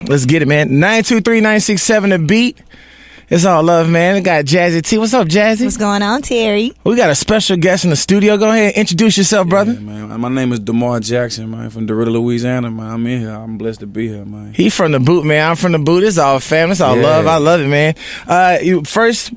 Let's get it, man. 923-967 The Beat. It's all love, man. We got Jazzy T. What's up, Jazzy? What's going on, Terry? We got a special guest in the studio. Go ahead and introduce yourself, brother. Yeah, man. My name is Damar Jackson, man, from DeRidder, Louisiana, man. I'm in here. I'm blessed to be here, man. He from the boot, man. I'm from the boot. It's all fam. It's all love. I love it, man. First,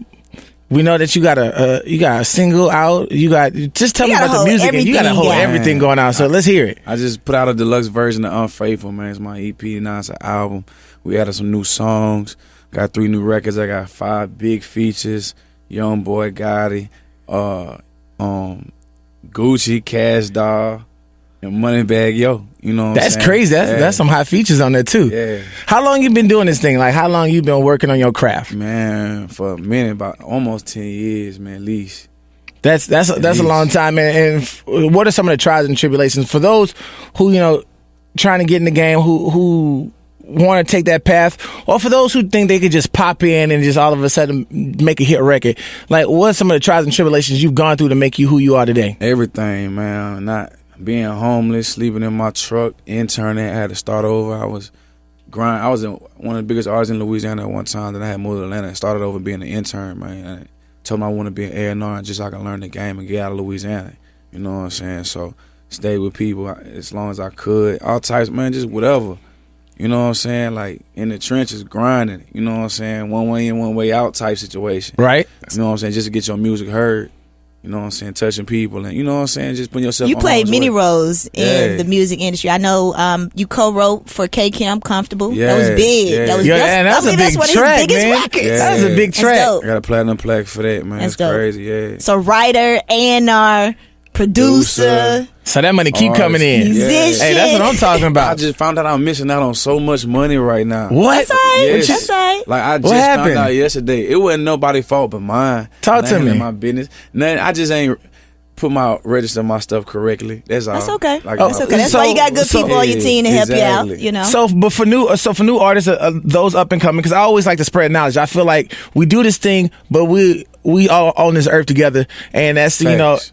we know that you got a single out. Just tell me about the music. You got a whole everything going on. So let's hear it. I just put out a deluxe version of Unfaithful, man. It's my EP. Now it's an album. We added some new songs. Got 3 new records. I got 5 big features. Young Boy Gotti, Gucci, Cash Doll, and Moneybag Yo. You know what I'm saying? That's crazy. That's some high features on there too. Yeah. How long you been doing this thing? Like, how long you been working on your craft? Man, for a minute, about almost 10 years, man, at least. That's a long time, man. And what are some of the trials and tribulations for those who trying to get in the game, who want to take that path, or for those who think they could just pop in and just all of a sudden make a hit record? Like, what are some of the trials and tribulations you've gone through to make you who you are today? Everything, man. Not being homeless, sleeping in my truck, interning. I had to start over. I was one of the biggest artists in Louisiana at one time. Then I had moved to Atlanta and started over being an intern, man. I told me I want to be an A&R just so I can learn the game and get out of Louisiana. You know what I'm saying? So stayed with people as long as I could. All types, man, just whatever. You know what I'm saying? Like, in the trenches, grinding. You know what I'm saying? One way in, one way out type situation. Right. You know what I'm saying? Just to get your music heard. You know what I'm saying? Touching people. And you know what I'm saying? Just putting yourself on. You played many roles in Yeah. the music industry. I know you co-wrote for K Camp Comfortable. Yeah. That was big. Yeah. That's a big one track, of his biggest man. records. Yeah. That was a big That's track. dope. I got a platinum plaque for that, man. That's It's dope. crazy, yeah. So writer, A&R, producer. So that money keep coming in. Musician. Hey, that's what I'm talking I about. just found out I'm missing out on so much money right now. What? That's all right. Yes. That's all right. Like, I What just happened? found out yesterday. It wasn't nobody's fault but mine. Talk to Nothing me. in my business. Nothing. I just ain't register my stuff correctly. That's all. That's okay. Like, That's okay. That's why you got good people on your team to help you out. Exactly. You know. So for new artists, those up and coming, because I always like to spread knowledge. I feel like we do this thing, but we all on this earth together, and that's Facts.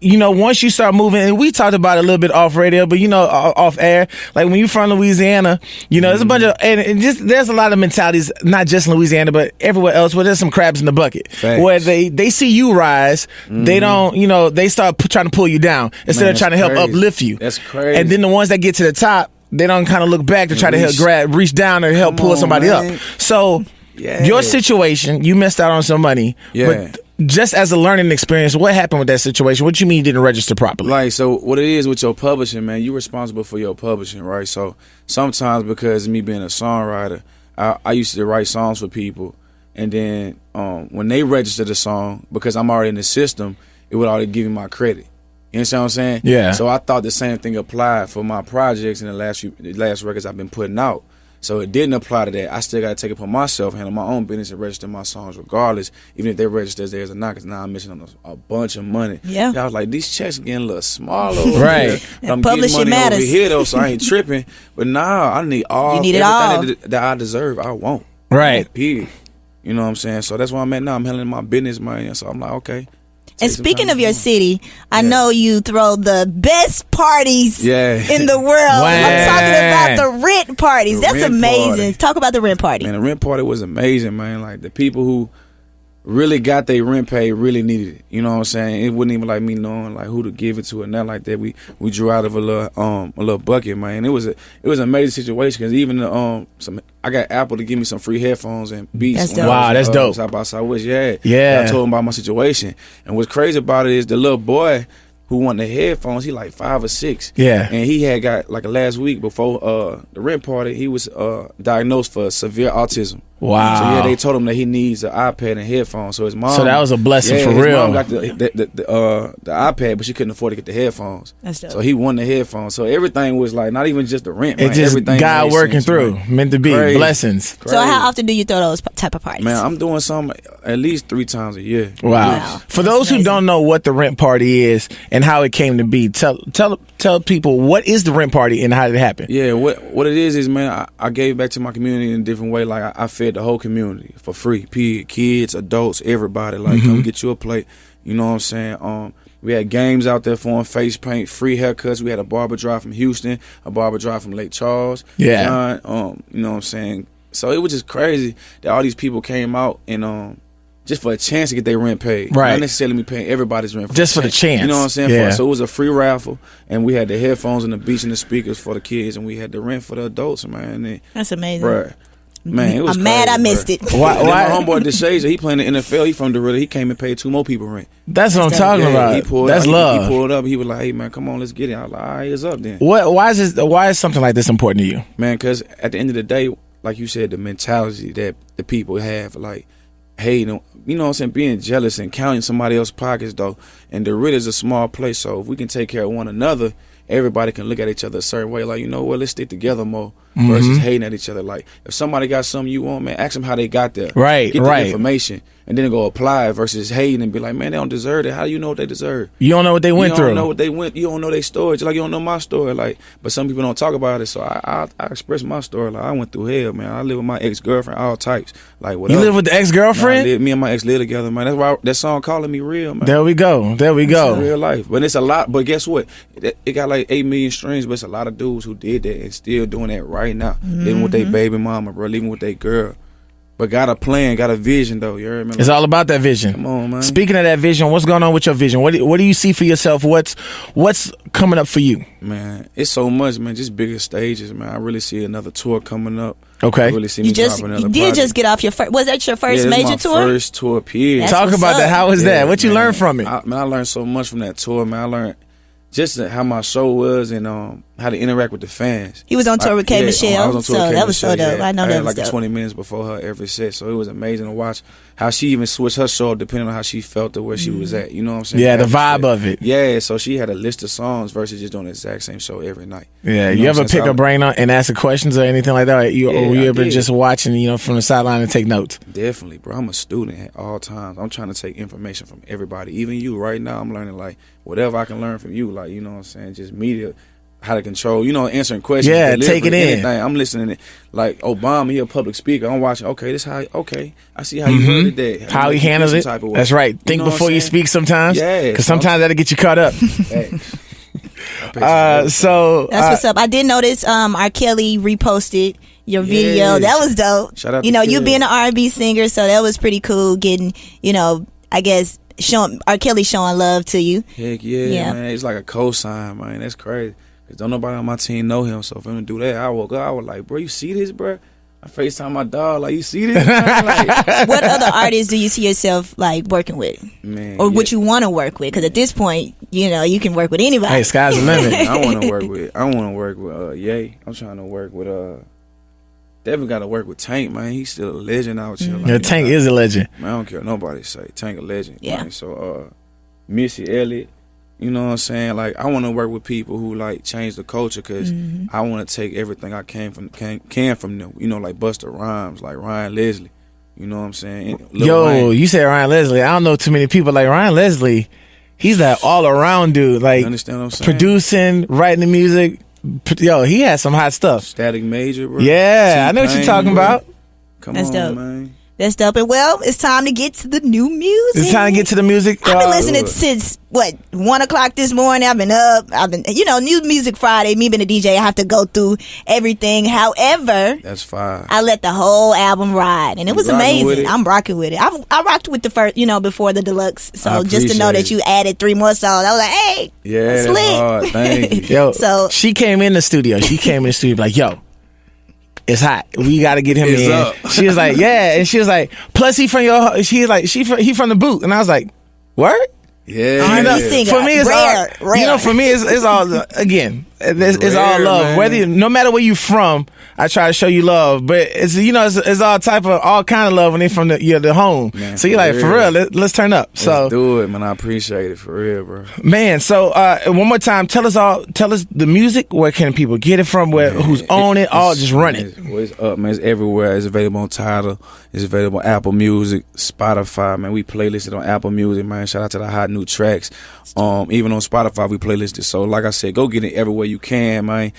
once you start moving, and we talked about it a little bit off radio, but off air, like when you're from Louisiana, there's a bunch of, and just there's a lot of mentalities, not just in Louisiana, but everywhere else, where there's some crabs in the bucket. Facts. Where they see you rise, they don't, they start trying to pull you down instead Man, of trying to that's help crazy. uplift you. That's crazy. And then the ones that get to the top, they don't kind of look back to try to help reach down or help Come pull on, somebody man. up. So Yeah. your situation, you missed out on some money. Yeah. But just as a learning experience, what happened with that situation? What you mean you didn't register properly? Like, so what it is with your publishing, man, you're responsible for your publishing, right? So sometimes, because of me being a songwriter, I used to write songs for people, and then when they register the song, because I'm already in the system, it would already give me my credit. You understand what I'm saying? Yeah. So I thought the same thing applied for my projects and the last records I've been putting out. So it didn't apply to that. I still got to take it upon myself, handle my own business, and register my songs regardless, even if they register as theirs or not, because now I'm missing on a bunch of money. Yeah. I was like, these checks getting a little smaller over Right. here, but I'm Publishing getting money matters. over here, though, so I ain't tripping. But nah, I need You need it everything all. that I deserve, I want. Right. Period. You know what I'm saying? So that's where I'm at now. I'm handling my business, man. So I'm like, okay. And speaking of your city, I know you throw the best parties in the world. I'm talking about the rent parties. That's rent amazing. party. Talk about the rent party. Man, the rent party was amazing, man. Like, the people who really got their rent paid really needed it. You know what I'm saying? It wasn't even like me knowing like who to give it to or nothing like that. We drew out of a little bucket, man. It was an amazing situation because even I got Apple to give me some free headphones and beats. That's when dope. I was, Wow, that's dope. South by Southwest, yeah. Yeah. I told him about my situation, and what's crazy about it is the little boy who wanted the headphones, he like 5 or 6. Yeah. And he had got like last week before the rent party, he was diagnosed for severe autism. Wow. So yeah, they told him that he needs an iPad and headphones. So his mom. So that was a blessing for his real. Mom got the iPad, but she couldn't afford to get the headphones. That's dope. So he won the headphones. So everything was like not even just the rent. It man. just Everything God made working sense, through, man. meant to be Crazy. blessings. So how often do you throw those type of parties? Man, I'm doing some at least 3 times a year. Wow. For those who amazing. don't know what the rent party is and how it came to be, tell people what is the rent party and how did it happen? Yeah, what it is man, I gave back to my community in a different way. Like I fed the whole community for free. Period. Kids, adults, everybody. Like come get you a plate. You know what I'm saying? We had games out there for face paint, free haircuts. We had a barber drive from Houston, a barber drive from Lake Charles. Yeah. John, you know what I'm saying? So it was just crazy that all these people came out and just for a chance to get their rent paid. Right. Not necessarily me paying everybody's rent. Just for the chance. You know what I'm saying? Yeah. So it was a free raffle, and we had the headphones and the beats and the speakers for the kids, and we had the rent for the adults, man. And, that's amazing. bruh, man, it was I'm mad I missed it. Why? My homeboy DeShazer, he playing the NFL. He from DeRidder. He came and paid 2 more people rent. That's what I'm talking about. He pulled That's up, love. He pulled up. He was like, "Hey man, come on, let's get it." I was like, "All right, it's up then." Why is something like this important to you? Man, because at the end of the day, like you said, the mentality that the people have, like hating, you know what I'm saying, being jealous and counting somebody else's pockets though. And DeRidder's a small place, so if we can take care of one another, everybody can look at each other a certain way. Like, you know what, let's stick together more versus hating at each other. Like, if somebody got something you want, man, ask them how they got there. Right, Get right. the information. And then go apply it versus hating and be like, man, they don't deserve it. How do you know what they deserve? You don't know what they went through. You don't know what they went. You don't know their story. Just like you don't know my story. Like, but some people don't talk about it. So I express my story. Like, I went through hell, man. I live with my ex-girlfriend, all types. Like, whatever. You live with the ex-girlfriend? Me and my ex live together, man. That's why that song calling me real, man. There we go. It's real life. But it's a lot. But guess what? It got like 8 million streams, but it's a lot of dudes who did that and still doing that right now. Living with their baby mama, bro. Living with their girl. But got a plan, got a vision, though. You heard me? It's all about that vision. Come on, man. Speaking of that vision, what's going on with your vision? What do you see for yourself? What's coming up for you? Man, it's so much, man. Just bigger stages, man. I really see another tour coming up. Okay. I really see me dropping another You did project. just get off your first. Was that your first Yeah, major this is my tour? first tour, period. That's Talk what's about that. up. How was that? What you man. learned from it? I learned so much from that tour, man. I learned just how my show was and how to interact with the fans. He was on tour with K. I Michelle, was on tour so with K. that was so Michelle, dope. yeah. I know I that had was like dope. 20 minutes before her every set, so it was amazing to watch how she even switched her show up depending on how she felt or where she was at. You know what I'm saying? Yeah, the vibe of it. Yeah, so she had a list of songs versus just doing the exact same show every night. Yeah, You you know ever what I'm saying? pick a brain on and ask her questions or anything like that? Or you I ever did. just watching, from the sideline and take notes? Definitely, bro. I'm a student at all times. I'm trying to take information from everybody. Even you right now, I'm learning like whatever I can learn from you. Like, you know what I'm saying? Just media, how to control, answering questions. Yeah, delivery, take it in. anything. I'm listening to like Obama, he a public speaker. I'm watching, I see how you worded that. How he handles it. Type of way. That's right. Think know what before I'm you saying? speak sometimes. Yeah. Because sometimes that'll get you caught up. So That's what's up. I did notice R. Kelly reposted your video. Yes. That was dope. Shout out to you Kelly. being an R&B singer, so that was pretty cool getting, I guess showing R. Kelly showing love to you. Heck yeah, man. It's like a cosign, man. That's crazy. Cause don't nobody on my team know him. So for him to do that, I woke up, I was like, bro, you see this, bro? I FaceTime my dog, like, you see this? Like, What other artists do you see yourself like working with, man, or what you want to work with? Because at this point, you can work with anybody. hey, sky's the limit. I want to work with Ye. I'm trying to work with Definitely got to work with Tank, man. He's still a legend out here. Yeah, Tank is a legend. Man, I don't care what nobody say. Tank a legend. Yeah. Man. So Missy Elliott, you know what I'm saying? Like, I want to work with people who like change the culture because I want to take everything I can from them. Like Busta Rhymes, like Ryan Leslie. You know what I'm saying? Lil Wayne. You said Ryan Leslie. I don't know too many people like Ryan Leslie. He's that all around dude. Like, You understand what I'm saying? producing, writing the music. Yo, he has some hot stuff. Static Major, bro. Yeah, I know what you're T-Pain, talking bro. about. Come That's on, dope. man. That's dope. And well, it's time to get to the new music. It's time to get to the music. I've been listening since 1 o'clock this morning. I've been up. New Music Friday. Me being a DJ, I have to go through everything. However, That's fine. I let the whole album ride, and it was rocking amazing. with it? I'm rocking with it. I rocked with the first, before the deluxe. So I just to know that appreciate you added 3 more songs, I was like, hey, Yeah, that's that's lit. hard. Thank you. Yo, So- she came in the studio. Like, yo, it's hot. We got to get him It's in. up. She was like, yeah, and she was like, plus he from he from the boot, and I was like, word. Yeah. R&B singer. For me, it's Rare. all. For me, it's all. Again, it's all Rare, love. man. Whether no matter where you from, I try to show you love. But it's all kind of love when they from the home. Man, so you're like, for real, let's turn up. Let's do it, man. I appreciate it for real, bro. Man, so one more time, tell us the music. Where can people get it from? Who's on it? Just run it. It's up, man. It's everywhere. It's available on Tidal. It's available on Apple Music, Spotify, man. We playlisted on Apple Music, man. Shout out to the hot new tracks. Even on Spotify, we playlisted. So, like I said, go get it everywhere you can, man.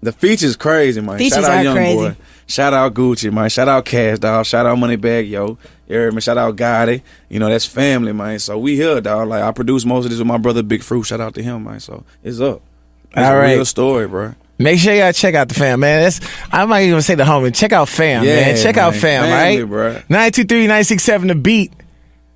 The features crazy, man. Features Shout out are Young crazy. Boy. Shout out Gucci, man. Shout out Cash, dog. Shout out Moneybag, yo. You heard me? Shout out Gotti. You know, that's family, man. So we here, dog. Like, I produced most of this with my brother Big Fruit. Shout out to him, man. So it's up. It's All right. a real story, bro. Make sure y'all check out the fam, man. I might even say the homie. Check out fam, man. Check out fam, family, right? bro. 923-967 The Beat.